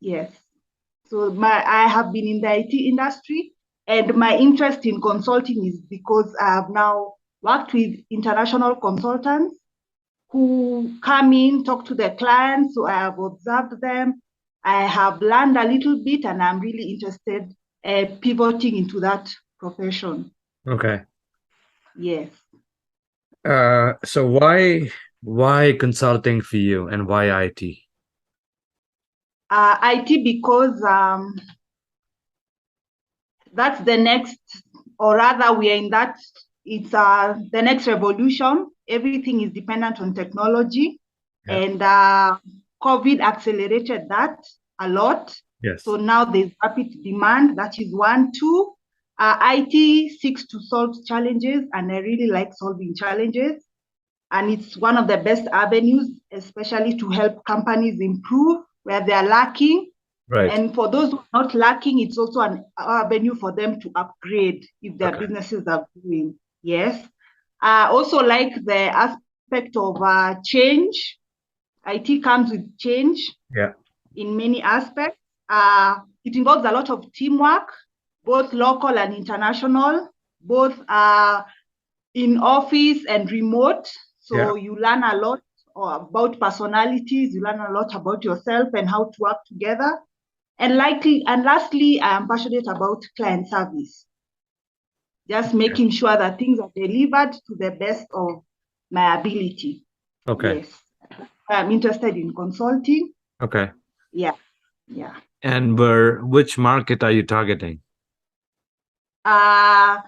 Yes. So I have been in the IT industry, and my interest in consulting is because I have now worked with international consultants who come in, talk to the clients. So I have observed them. I have learned a little bit, and I'm really interested pivoting into that profession. Okay. Yes. So why consulting for you and why IT? IT because that's the next, or rather, we are in that. It's the next revolution. Everything is dependent on technology, Yeah. and COVID accelerated that a lot. So Yes. now there's rapid demand. That is one. Two, IT seeks to solve challenges, and I really like solving challenges. And it's one of the best avenues, especially to help companies improve where they are lacking. Right. And for those who are not lacking, it's also an avenue for them to upgrade if their Okay. businesses are growing. Yes. I also like the aspect of change. IT comes with change Yeah. in many aspects. It involves a lot of teamwork, both local and international, both in office and remote. Yeah. So you learn a lot about personalities, you learn a lot about yourself and how to work together. And lastly, I am passionate about client service, just Okay. making sure that things are delivered to the best of my ability. Okay. Yes. I'm interested in consulting. Okay. Yeah. Yeah. And which market are you targeting? Uh,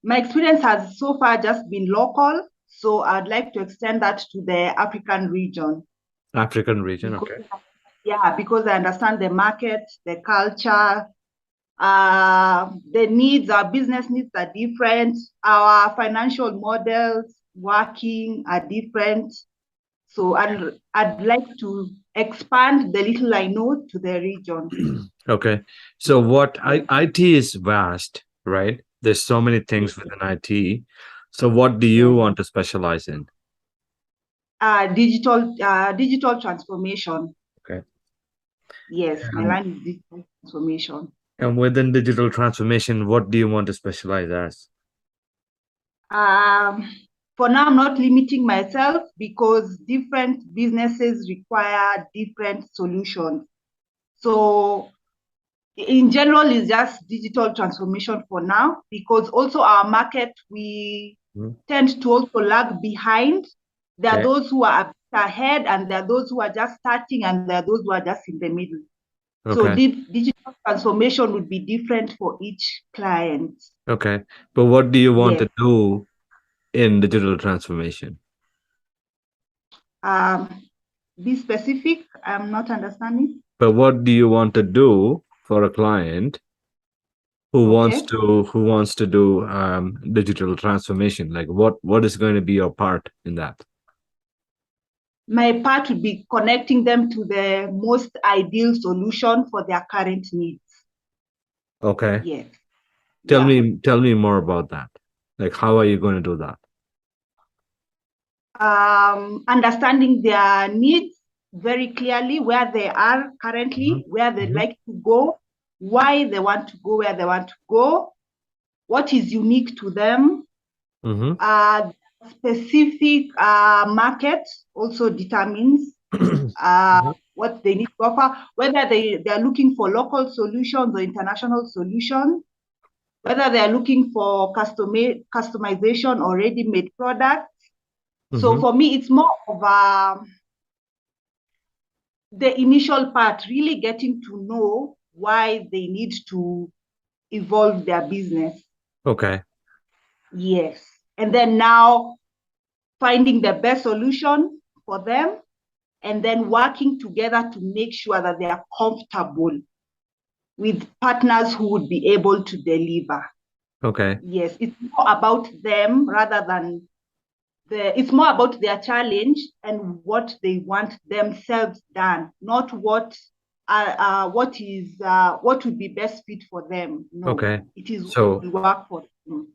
my experience has so far just been local. So I'd like to extend that to the African region African region. because, Okay. yeah, because I understand the market, the culture, the needs, our business needs are different. Our financial models working are different. So I'd like to expand the little I know to the region. Okay. So Yes. IT is vast, right? There's so many things Yes. within IT. So what do you Yes. want to specialize in? Digital transformation. Okay. Yes, my Um, line is digital transformation. and within digital transformation, what do you want to specialize as? Um, for now, I'm not limiting myself because different businesses require different solutions. So in general, it's just digital transformation for now because also our market, we Mhm. tend to also lag behind. There are Okay. those who are a bit ahead, and there are those who are just starting, and there are those who are just in the middle. So Okay. digital transformation would be different for each client. Okay. But what do you want Yes. to do in digital transformation? Um, be specific. I'm not understanding. But what do you want to do for a client Okay. who wants to do digital transformation? Like what is going to be your part in that? My part would be connecting them to the most ideal solution for their current needs. Okay. Yes. Yeah. Tell me more about that. Like how are you going to do that? Understanding their needs very clearly, where they are Mhm. currently, where they Mhm. like to go, why they want to go where they want to go, what is unique to them, Mhm. uh, specific market also determines Mhm. what they need to offer, whether they are looking for local solutions or international solutions, whether they are looking for customization or ready-made products. So Mhm. for me, it's more of the initial part, really getting to know why they need to evolve their business. Okay. Yes. And then now finding the best solution for them and then working together to make sure that they are comfortable with partners who would be able to deliver. Okay. Yes, it's more about them rather than it's more about their challenge and what they want themselves done, not what would be best fit for them. No, Okay. it is what So will work for them.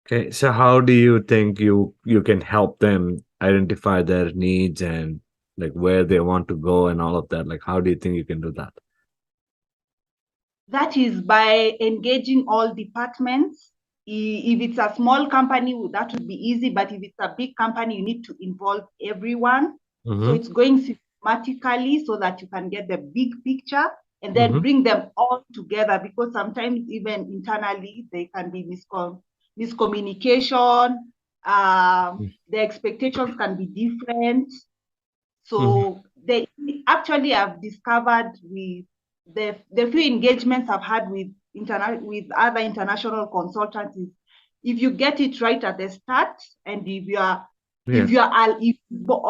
okay. So how do you think you can help them identify their needs and like where they want to go and all of that? Like how do you think you can do that? That is by engaging all departments. If it's a small company, that would be easy, but if it's a big company, you need to involve everyone. So Mm-hmm. it's going systematically so that you can get the big picture and then Mm-hmm. bring them all together, because sometimes even internally there can be miscommunication. The expectations can be different. Mm-hmm. So they actually have discovered with the few engagements I've had with with other international consultants is, if you get it right at the start, and Yeah. if you're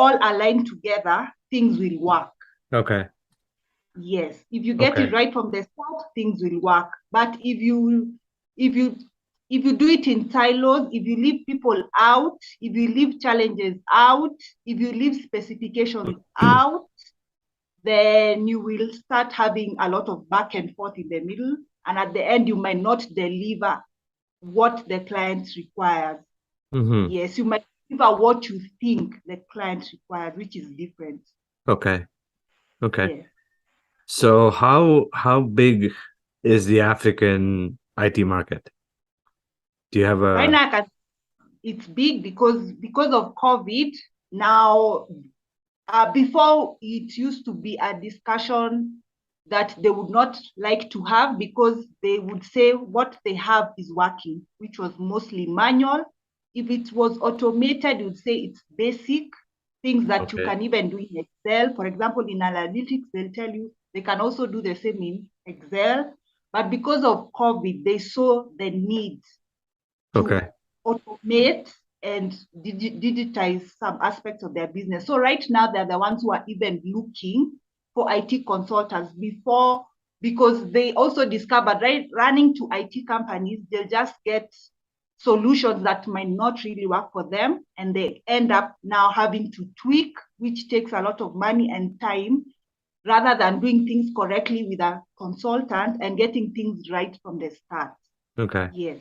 all aligned together, things will work. Okay. Yes, if you get Okay. it right from the start, things will work. But if you if you do it in silos, if you leave people out, if you leave challenges out, if you leave specifications out, then you will start having a lot of back and forth in the middle. And at the end, you might not deliver what the client requires. Mm-hmm. Yes, you might deliver what you think the client requires, which is different. Okay. Okay. Yes. So how big is the African IT market? Do you have Right a now, it's big because of COVID. Now, before it used to be a discussion that they would not like to have, because they would say what they have is working, which was mostly manual. If it was automated, you would say it's basic things that you okay? can even do in Excel. For example, in analytics, they'll tell you they can also do the same in Excel. But because of COVID, they saw the need to Okay. automate and digitize some aspects of their business. So right now, they're the ones who are even looking for IT consultants before, because they also discovered, right, running to IT companies, they'll just get solutions that might not really work for them, and they end up now having to tweak, which takes a lot of money and time, rather than doing things correctly with a consultant and getting things right from the start. Okay. Yes.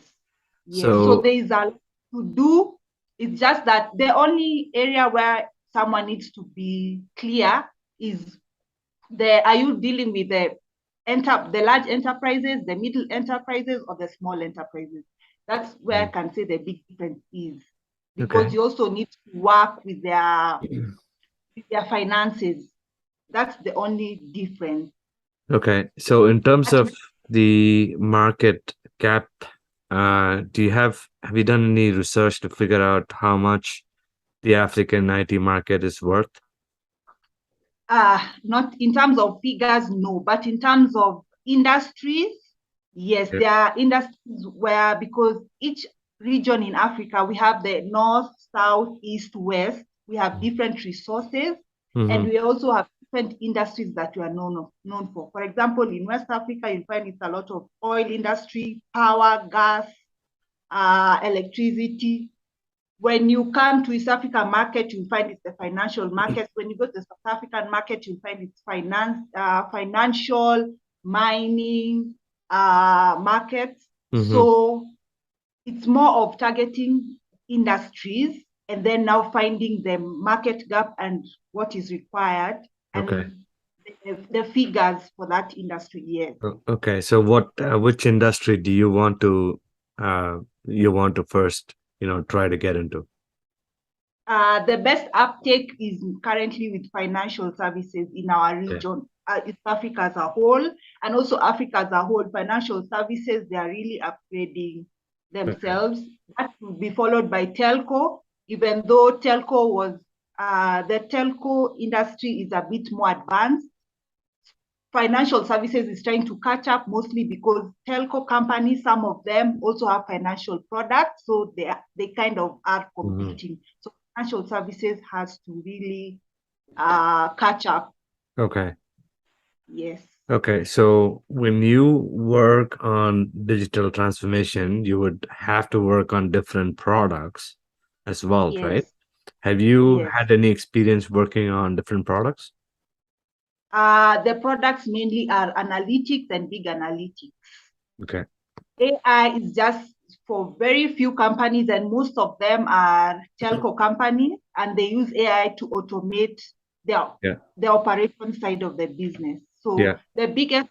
Yes. So So there is a lot to do. It's just that the only area where someone needs to be clear is, are you dealing with the large enterprises, the middle enterprises, or the small enterprises? That's where I can say the big difference is, because okay. you also need to work with their finances. That's the only difference. Okay. So in terms of the market cap, do you have you done any research to figure out how much the African IT market is worth? Not in terms of figures, no, but in terms of industries, yes, Yeah. there are industries where, because each region in Africa, we have the north, south, east, west, we have different resources, and Mm-hmm. we also have different industries that we are known for. For example, in West Africa, you'll find it's a lot of oil industry, power, gas, electricity. When you come to East African market, you find it's the financial market. When you go to the South African market, you find it's financial, mining markets. Mm-hmm. So it's more of targeting industries and then now finding the market gap and what is required, Okay. and the figures for that industry. Yes. Okay. So which industry do you want to first, try to get into? The best uptake is currently with financial services in our Okay. region, East Africa as a whole, and also Africa as a whole. Financial services, they are really upgrading Okay. themselves. That will be followed by telco, even though the telco industry is a bit more advanced. Financial services is trying to catch up, mostly because telco companies, some of them also have financial products, so they kind of are Mhm. competing. So financial services has to really catch up. Okay. Yes. Okay. So when you work on digital transformation, you would have to work on different products as well, right? Yes. Have you Yes. had any experience working on different products? The products mainly are analytics and big analytics. Okay. AI is just for very few companies, and most of them are telco companies, and they use AI to automate their Yeah. the operation side of the business. So Yeah. the biggest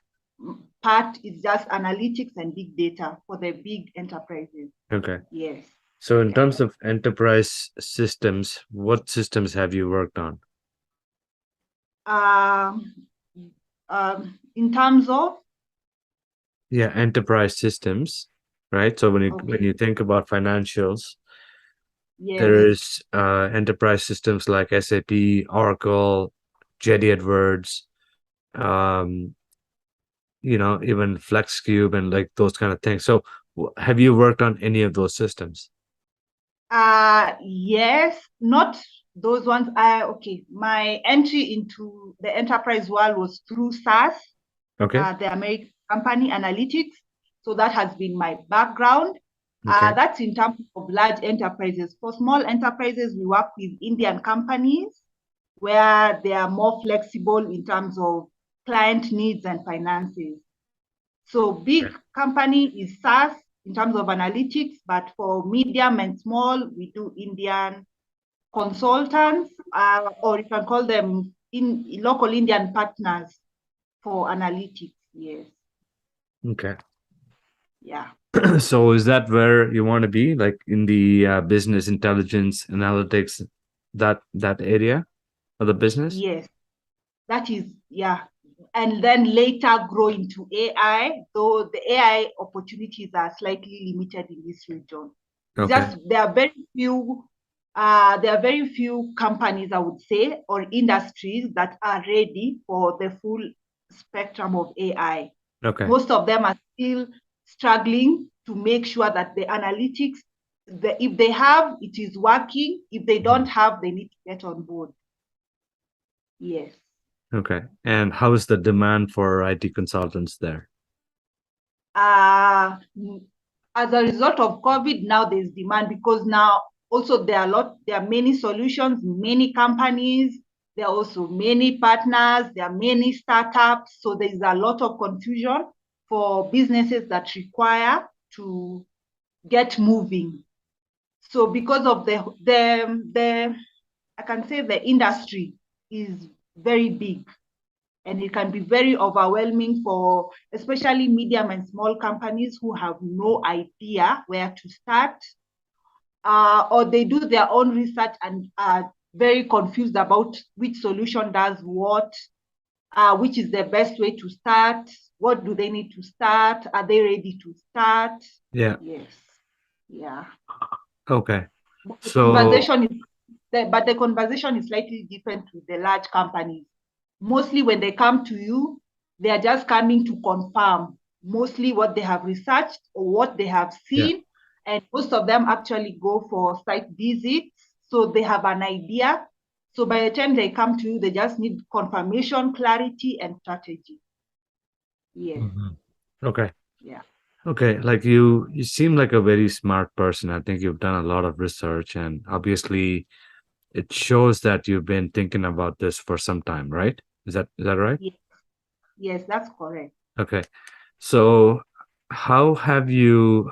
part is just analytics and big data for the big enterprises. Okay. Yes. So in Yeah. terms of enterprise systems, what systems have you worked on? Um, in terms of, Yeah, enterprise systems, right? So when okay, you think about financials, yes. there is enterprise systems like SAP, Oracle, JD Edwards, um, even FlexCube and like those kind of things. So have you worked on any of those systems? Yes, not those ones. Okay, my entry into the enterprise world was through SaaS, Okay. the American company analytics. So that has been my background. Okay. That's in terms of large enterprises. For small enterprises, we work with Indian companies where they are more flexible in terms of client needs and finances. So big company is SaaS in terms of analytics, but for medium and small, we do Indian consultants, or you can call them in local Indian partners for analytics. Yes. Okay. Yeah. So is that where you want to be, like in the business intelligence analytics, that area of the business? Yes. That is, yeah. And then later grow into AI, though the AI opportunities are slightly limited in this region. It's Okay. just there are very few companies, I would say, or industries that are ready for the full spectrum of AI. Okay. Most of them are still struggling to make sure that the analytics, if they have, it is working. If they don't have, they need to get on board. Yes. Okay. And how is the demand for IT consultants there? uh, as a result of COVID, now there's demand because now also there are many solutions, many companies, there are also many partners, there are many startups. So there's a lot of confusion for businesses that require to get moving. So because of the I can say the industry is very big and it can be very overwhelming for especially medium and small companies who have no idea where to start, or they do their own research and are very confused about which solution does what, which is the best way to start, what do they need to start, are they ready to start. Yeah. Yes. Yeah. Okay. But the So, conversation is but the conversation is slightly different with the large companies. Mostly when they come to you, they are just coming to confirm mostly what they have researched or what they have yeah. seen. And most of them actually go for site visits. So they have an idea. So by the time they come to you, they just need confirmation, clarity, and strategy. Yes. Mhm. Okay. Yeah. Okay. Like you seem like a very smart person. I think you've done a lot of research, and obviously it shows that you've been thinking about this for some time, right? Is that right? Yes, yes, that's correct. Okay. So how have you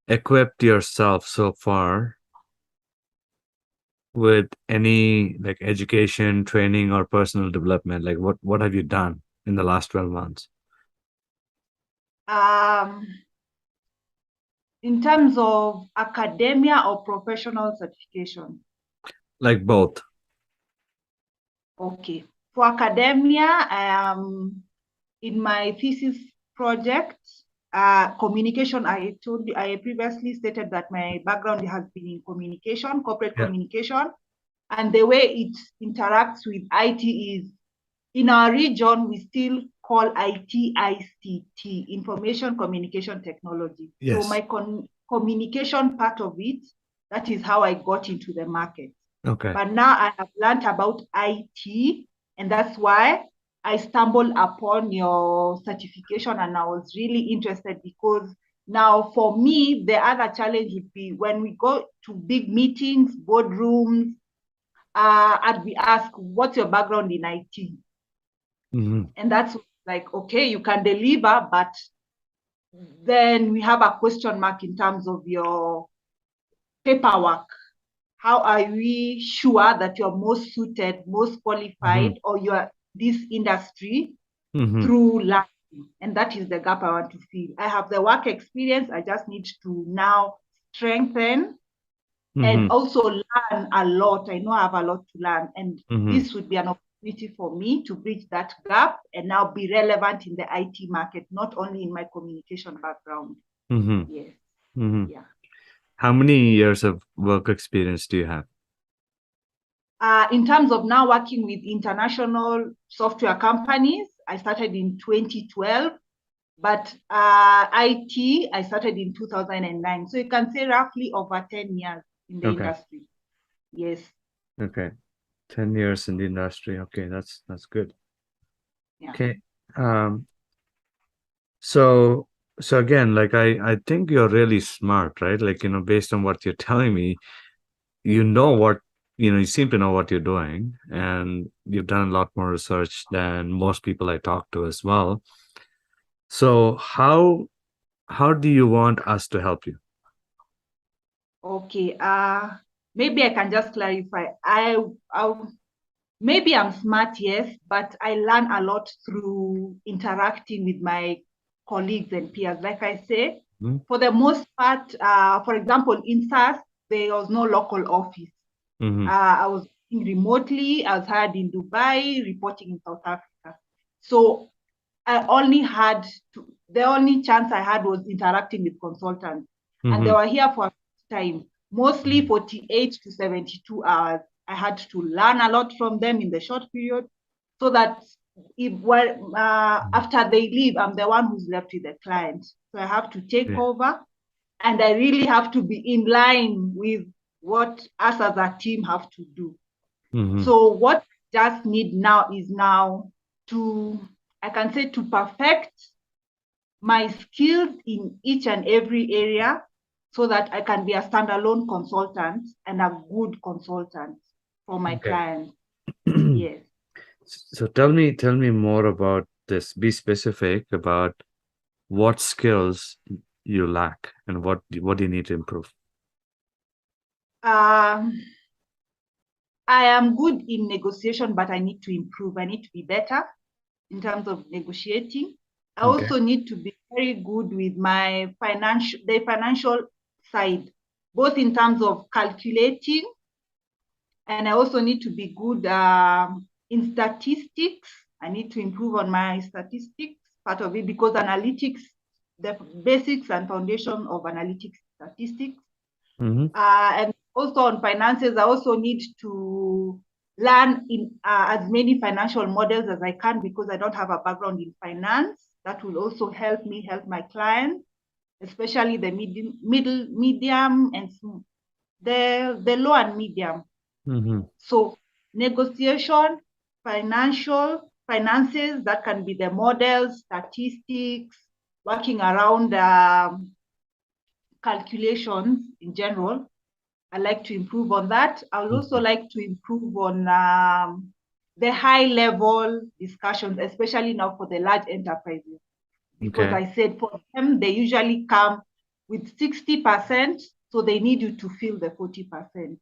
equipped yourself so far with any like education, training, or personal development? Like what have you done in the last 12 months? Um, in terms of academia or professional certification. Like both. Okay. For academia, in my thesis project, communication, I told you, I previously stated that my background has been in communication, corporate Yeah. communication, and the way it interacts with IT is in our region, we still call IT ICT, Information Communication Technology. So Yes. my communication part of it, that is how I got into the market. Okay. But now I have learned about IT, and that's why I stumbled upon your certification, and I was really interested because now for me, the other challenge would be when we go to big meetings, boardrooms, I'd be asked, what's your background in IT? Mhm. And that's like, okay, you can deliver, but then we have a question mark in terms of your paperwork. How are we sure that you're most suited, most Mhm. qualified, or you're this industry Mm-hmm. through learning. And that is the gap I want to fill. I have the work experience. I just need to now strengthen and Mm-hmm. also learn a lot. I know I have a lot to learn. And Mm-hmm. this would be an opportunity for me to bridge that gap and now be relevant in the IT market, not only in my communication background. Mm-hmm. Yes. Mm-hmm. Yeah. How many years of work experience do you have? In terms of now working with international software companies, I started in 2012, but IT, I started in 2009. So you can say roughly over 10 years in the Okay. industry. Yes. Okay. 10 years in the industry. Okay, that's good. Yeah. Okay. Um, so so again, like I think you're really smart, right? Like, based on what you're telling me, you know what, you seem to know what you're doing, and you've done a lot more research than most people I talk to as well. So how do you want us to help you? Okay. Maybe I can just clarify. I maybe I'm smart, yes, but I learn a lot through interacting with my colleagues and peers. Like I say, Mm-hmm. for the most part, for example, in SaaS, there was no local office. Mm-hmm. I was working remotely. I was hired in Dubai, reporting in South Africa. So the only chance I had was interacting with consultants. And they Mm-hmm. were here for a time, mostly 48 to 72 hours. I had to learn a lot from them in the short period so that after they leave, I'm the one who's left with the client. So I have to take Yeah. over and I really have to be in line with what us as a team have to do. Mm-hmm. So what I just need now is now to, I can say, to perfect my skills in each and every area so that I can be a standalone consultant and a good consultant for my Okay. clients. Yes. So tell me more about this. Be specific about what skills you lack and what you need to improve. Um, I am good in negotiation, but I need to improve. I need to be better in terms of negotiating. I Okay. also need to be very good with the financial side, both in terms of calculating, and I also need to be good in statistics. I need to improve on my statistics part of it because analytics, the basics and foundation of analytics statistics, Mm-hmm. and also on finances, I also need to learn in as many financial models as I can because I don't have a background in finance. That will also help me help my clients, especially the medium, and the low and medium. Mm-hmm. So negotiation, finances, that can be the models, statistics, working around calculations in general. I like to improve on that. I would also Mm-hmm. like to improve on the high level discussions, especially now for the large enterprises, because Okay. I said for them, they usually come with 60%, so they need you to fill the 40%.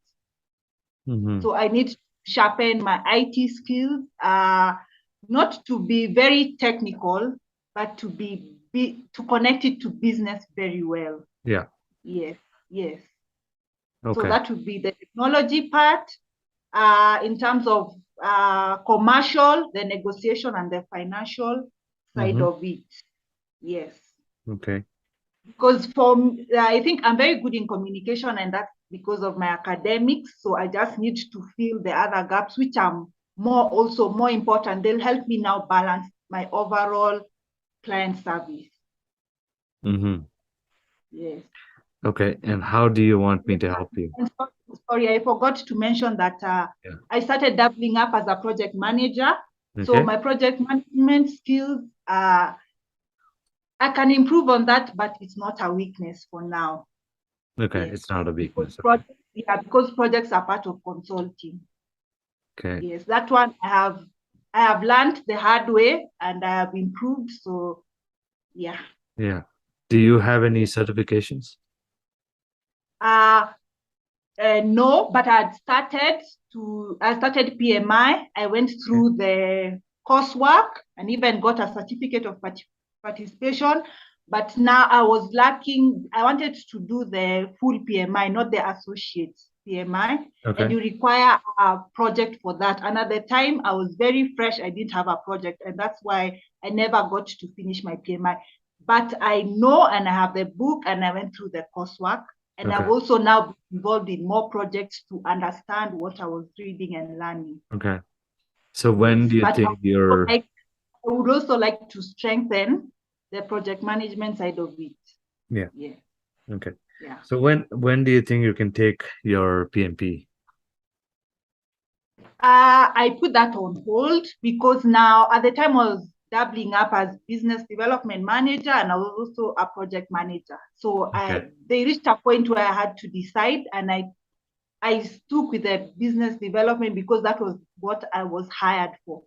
Mm-hmm. So I need to sharpen my IT skills, not to be very technical, but to connect it to business very well. Yeah. Yes, yes. So Okay. that would be the technology part. In terms of commercial, the negotiation and the financial side Mm-hmm. of it. Yes. Okay. Because I think I'm very good in communication, and that's because of my academics. So I just need to fill the other gaps, which are more important. They'll help me now balance my overall client service. Mm-hmm. Yes. Okay. And how do you want me to help you? And sorry, I forgot to mention that Yeah. I started doubling up as a project manager. So Okay. my project management skills, I can improve on that, but it's not a weakness for now. Okay. Yes, It's not a because weakness. Okay. because projects are part of consulting. Okay. Yes, that one I have learned the hard way and I have improved. So yeah. Yeah. Do you have any Yeah. certifications? Uh, no, but I started PMI. I went Okay. through the coursework and even got a certificate of participation. But now I was lacking, I wanted to do the full PMI, not the associate PMI. Okay. And you require a project for that. And at the time, I was very fresh. I didn't have a project. And that's why I never got to finish my PMI. But I know, and I have the book, and I went through the coursework. And Okay. I've also now been involved in more projects to understand what I was reading and learning. Okay. So when Yes, do you but think you're I would also like to strengthen the project management side of it. yeah, Yeah, okay. yeah. So when do you think you can take your PMP? I put that on hold because now at the time I was doubling up as business development manager and I was also a project manager. So Okay. they reached a point where I had to decide, and I stuck with the business development because that was what I was hired for.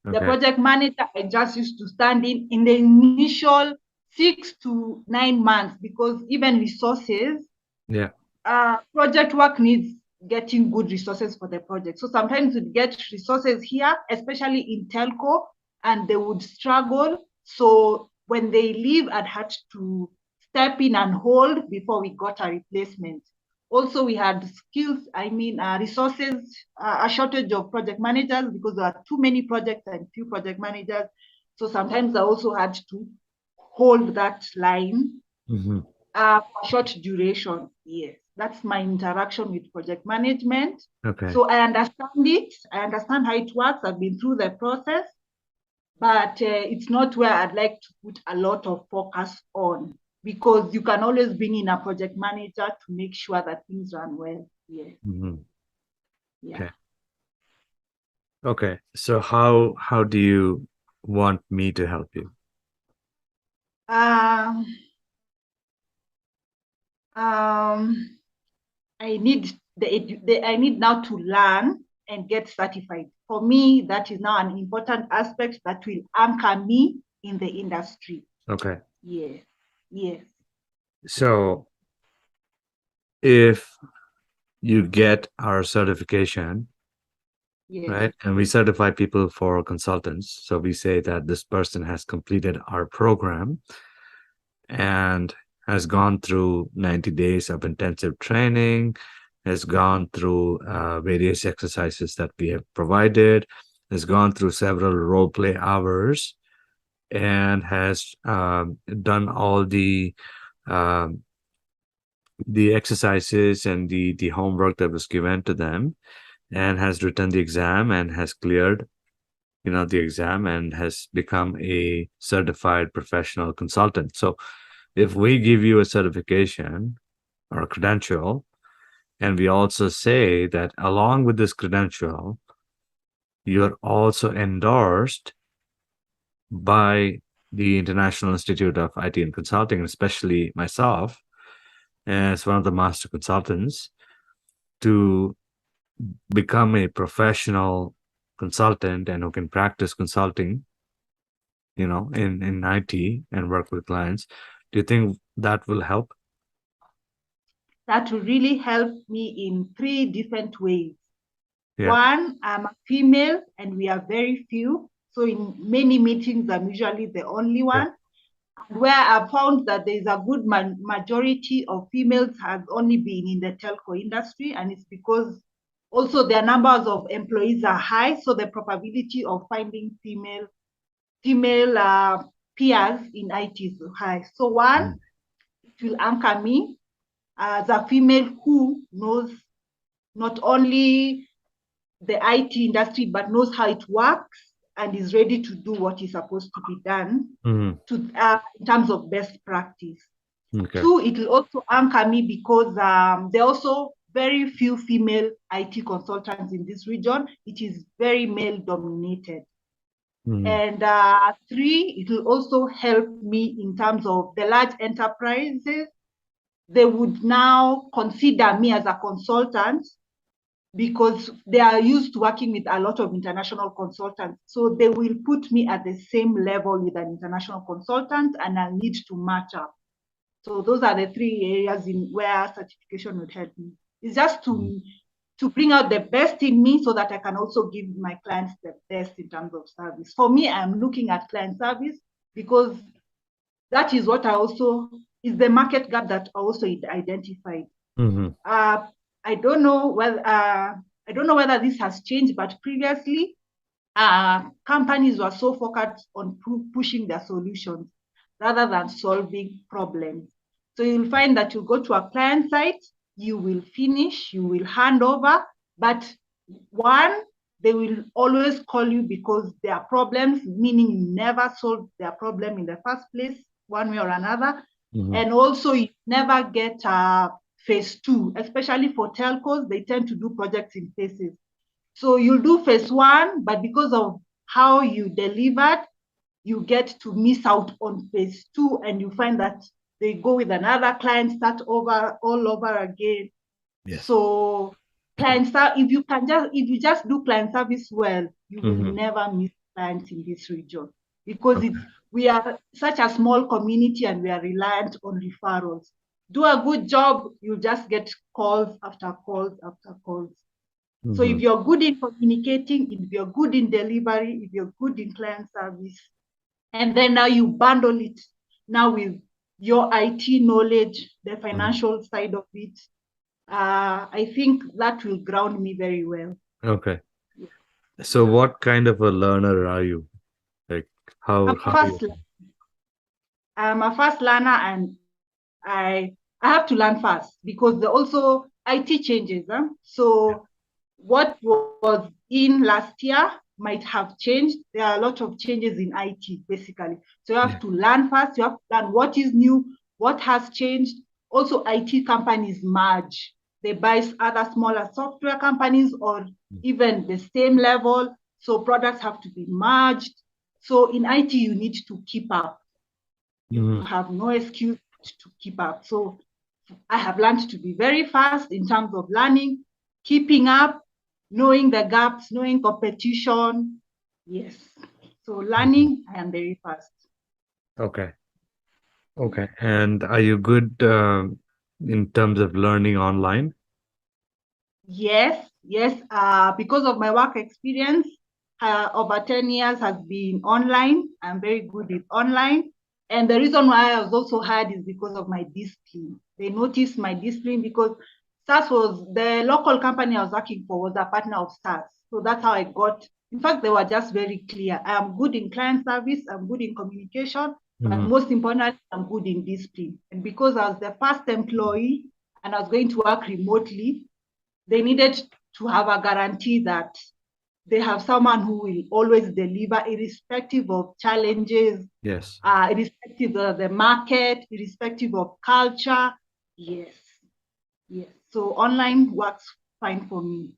The Okay. project manager, I just used to stand in the initial 6 to 9 months because even resources, Yeah. project work needs getting good resources for the project. So sometimes we get resources here, especially in telco, and they would struggle. So when they leave, I'd had to step in and hold before we got a replacement. Also, we had skills, resources, a shortage of project managers because there are too many projects and few project managers. So sometimes I also had to hold that line Hmm. short duration. Yes, that's my interaction with project management. Okay. So I understand it. I understand how it works. I've been through the process, but it's not where I'd like to put a lot of focus on because you can always bring in a project manager to make sure that things run well. Yeah, Hmm. yeah. Okay. Okay. So how do you want me to help you? Um, um, I need now to learn and get certified. For me, that is now an important aspect that will anchor me in the industry. Okay. Yes, yes, So if you get our certification, yes. right? And we certify people for consultants. So we say that this person has completed our program and has gone through 90 days of intensive training, has gone through various exercises that we have provided, has gone through several role play hours, and has done all um, the exercises and the homework that was given to them, and has written the exam and has cleared the exam and has become a certified professional consultant. So if we give you a certification or a credential, and we also say that along with this credential, you're also endorsed by the International Institute of IT and Consulting, especially myself as one of the master consultants, to become a professional consultant and who can practice consulting, in IT and work with clients. Do you think that will help? That will really help me in three different ways. Yeah. One, I'm a female and we are very few. So in many meetings, I'm usually the only Yeah. one. Where I've found that there is a good majority of females has only been in the telco industry, and it's because also their numbers of employees are high, so the probability of finding female peers in IT is high. So one, Mhm. it will anchor me as a female who knows not only the IT industry but knows how it works and is ready to do what is supposed to be done Mhm. in terms of best practice. Okay. Two, it will also anchor me because there are also very few female IT consultants in this region. It is very male dominated. Mhm. And three, it will also help me in terms of the large enterprises. They would now consider me as a consultant because they are used to working with a lot of international consultants. So they will put me at the same level with an international consultant, and I'll need to match up. So those are the three areas in where certification would help me. It's just Mhm. to bring out the best in me so that I can also give my clients the best in terms of service. For me, I'm looking at client service because that is what I also is the market gap that I also identified. Mm-hmm. I don't know whether this has changed, but previously companies were so focused on pushing their solutions rather than solving problems. So you'll find that you go to a client site, you will finish, you will hand over, but one, they will always call you because there are problems, meaning you never solved their problem in the first place, one way or another. Mm-hmm. And also you never get phase two, especially for telcos, they tend to do projects in phases. So you'll do phase one, but because of how you delivered, you get to miss out on phase two, and you find that they go with another client, start over all over again. Yes. So if you just do client service well, you will never miss clients in this region because we are such a small community and we are reliant on referrals. Do a good job, you just get calls after calls after calls. So if you're good in communicating, if you're good in delivery, if you're good in client service, and then now you bundle it now with your IT knowledge, the financial side of it, I think that will ground me very well. Okay. So what kind of a learner are you? Like I'm how you... I'm a fast learner, and I have to learn fast because the also IT changes. So what was in last year might have changed. There are a lot of changes in IT, basically. So you have to learn fast. You have to learn what is new, what has changed. Also, IT companies merge. They buy other smaller software companies or even the same level. So products have to be merged. So in IT, you need to keep up. You have no excuse to keep up. So I have learned to be very fast in terms of learning, keeping up, knowing the gaps, knowing competition. Yes. So learning, I am very fast. Okay. Okay. And are you good in terms of learning online? Yes, yes. Because of my work experience, over 10 years has been online. I'm very good with online. And the reason why I was also hired is because of my discipline. They noticed my discipline because SAS was the local company I was working for was a partner of SAS. So that's how I got. In fact, they were just very clear. I am good in client service, I'm good in communication, but most importantly, I'm good in discipline. And because I was the first employee and I was going to work remotely, they needed to have a guarantee that they have someone who will always deliver, irrespective of challenges, Yes. irrespective of the market, irrespective of culture. Yes, yes. So online works fine for me.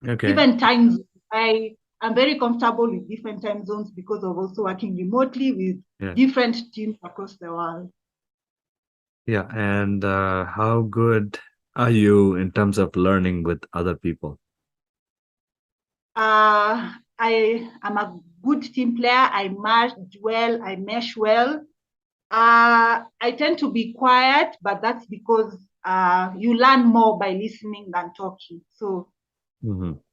Okay. Even time zones, I'm very comfortable with different time zones because of also working remotely with different teams across the world. Yeah. And how good are you in terms of learning with other people? I am a good team player. I mesh well. I tend to be quiet, but that's because you learn more by listening than talking. So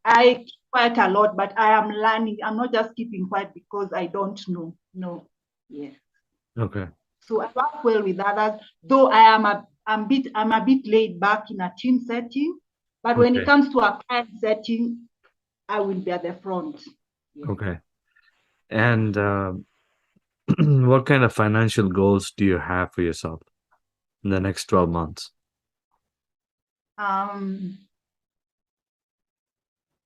I keep quiet a lot, but I am learning. I'm not just keeping quiet because I don't know. No. Yeah. Okay. So I work well with others, though I'm a bit laid back in a team setting. But when it comes to a client setting, I will be at the front. Yeah. Okay. And what kind of financial goals do you have for yourself in the next 12 months?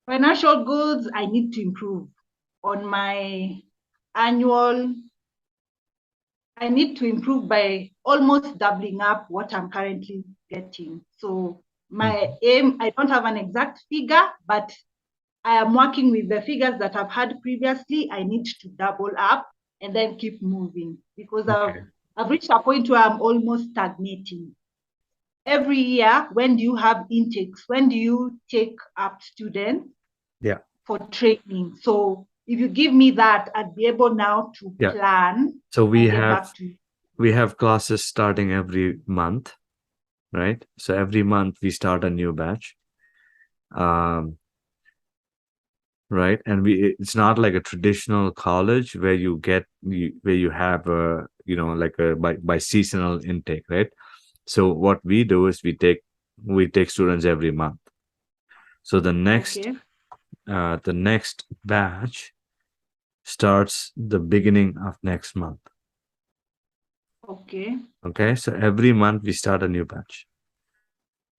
Financial goals, I need to improve on my annual. I need to improve by almost doubling up what I'm currently getting. So my aim, I don't have an exact figure, but I am working with the figures that I've had previously. I need to double up and then keep moving because I've reached a point where I'm almost stagnating. Every year, when do you have intakes? When do you take up students for training? So if you give me that, I'd be able now to plan. So and get back to you. we have classes starting every month, right? So every month we start a new batch. Um, right, and it's not like a traditional college where where you have a, like a by seasonal intake, right? So what we do is we take students every month. So Okay. the next batch starts the beginning of next month. Okay. Okay, so every month we start a new batch.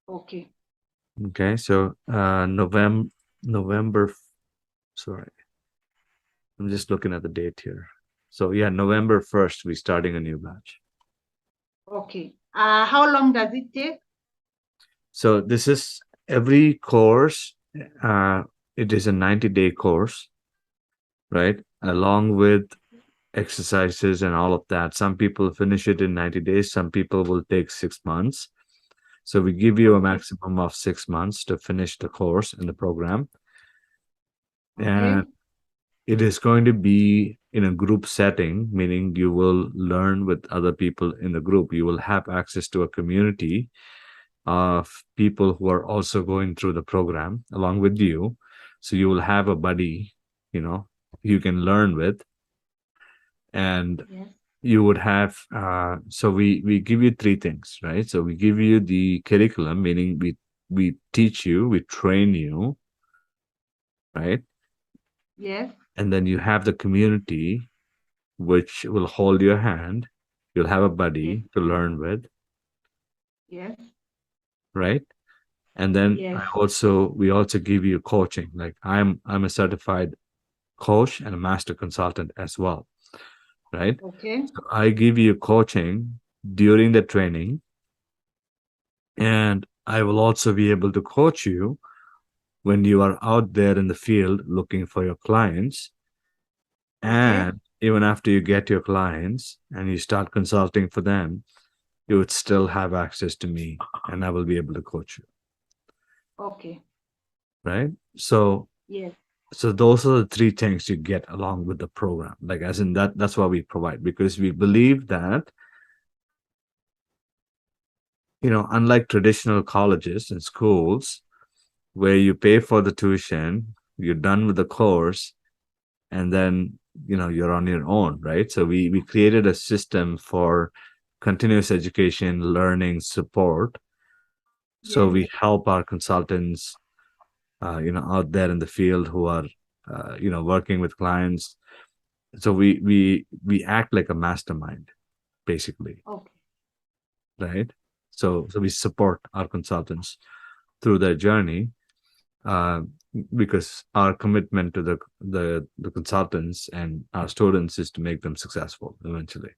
Okay. Okay, so November, sorry, I'm just looking at the date here. So yeah, November 1st, we're starting a new batch. Okay. How long does it take? So this is every course, uh, it is a 90-day course, right? Along with exercises and all of that. Some people finish it in 90 days, some people will take 6 months. So we give you a Okay. maximum of 6 months to finish the course in the program. Okay. And it is going to be in a group setting, meaning you will learn with other people in the group. You will have access to a community of people who are also going through the program along with you. So you will have a buddy, you can learn with. And Yes. you would have so we give you three things, right? So we give you the curriculum, meaning we teach you, we train you, right? Yes. And then you have the community which will hold your hand. You'll have a Yes. buddy to learn with, Yes. right? And then Yes. we also give you coaching. Like I'm a certified coach and a master consultant as well, right? Okay. So I give you coaching during the training, and I will also be able to coach you when you are out there in the field looking for your clients. Okay. And even after you get your clients and you start consulting for them, you would still have access to me and I will be able to coach you. Okay. Right. So Yes. those are the three things you get along with the program. Like as in that's what we provide, because we believe that, unlike traditional colleges and schools where you pay for the tuition, you're done with the course, and then you're on your own, right? So we created a system for continuous education, learning, support. So Yes. we help our consultants out there in the field who are working with clients. So we act like a mastermind, basically, Okay. right? So we support our consultants through their journey, uh, because our commitment to the consultants and our students is to make them successful eventually.